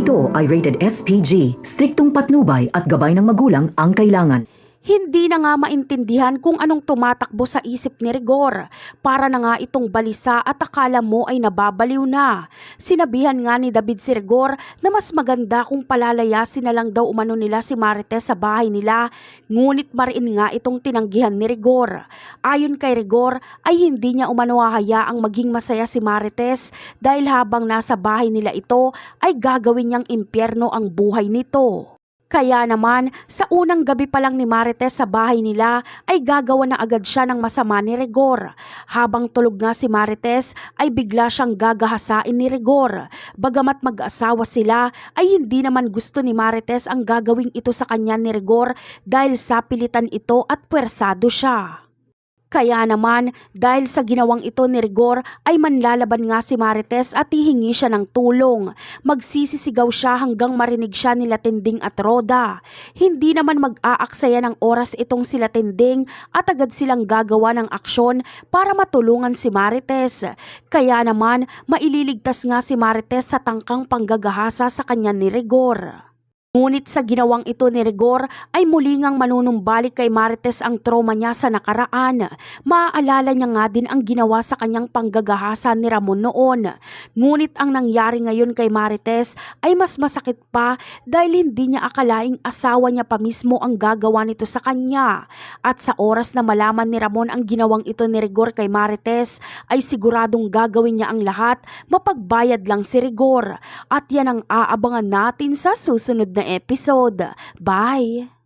Ito ay rated SPG, striktong patnubay at gabay ng magulang ang kailangan. Hindi na nga maintindihan kung anong tumatakbo sa isip ni Rigor. Para na nga itong balisa at akala mo ay nababaliw na. Sinabihan nga ni David si Rigor na mas maganda kung palalayasin na lang daw umano nila si Marites sa bahay nila. Ngunit mariin nga itong tinanggihan ni Rigor. Ayon kay Rigor ay hindi niya umano hahayaang maging masaya si Marites dahil habang nasa bahay nila ito ay gagawin niyang impyerno ang buhay nito. Kaya naman, sa unang gabi pa lang ni Marites sa bahay nila ay gagawa na agad siya ng masama ni Rigor. Habang tulog nga si Marites ay bigla siyang gagahasain ni Rigor. Bagamat mag-asawa sila ay hindi naman gusto ni Marites ang gagawing ito sa kanya ni Rigor dahil sapilitan ito at puwersado siya. Kaya naman, dahil sa ginawang ito ni Rigor ay manlalaban nga si Marites at hihingi siya ng tulong. Magsisisigaw siya hanggang marinig siya nila Tinding at Roda. Hindi naman mag-aaksaya ng oras itong sila Tinding at agad silang gagawa ng aksyon para matulungan si Marites. Kaya naman, maililigtas nga si Marites sa tangkang panggagahasa sa kanya ni Rigor. Ngunit sa ginawang ito ni Rigor ay muli ngang manunumbalik kay Marites ang trauma niya sa nakaraan. Maaalala niya nga din ang ginawa sa kanyang panggagahasa ni Ramon noon. Ngunit ang nangyari ngayon kay Marites ay mas masakit pa dahil hindi niya akalaing asawa niya pa mismo ang gagawa nito sa kanya. At sa oras na malaman ni Ramon ang ginawang ito ni Rigor kay Marites ay siguradong gagawin niya ang lahat, mapagbayad lang si Rigor. At yan ang aabangan natin sa susunod na episode. Bye!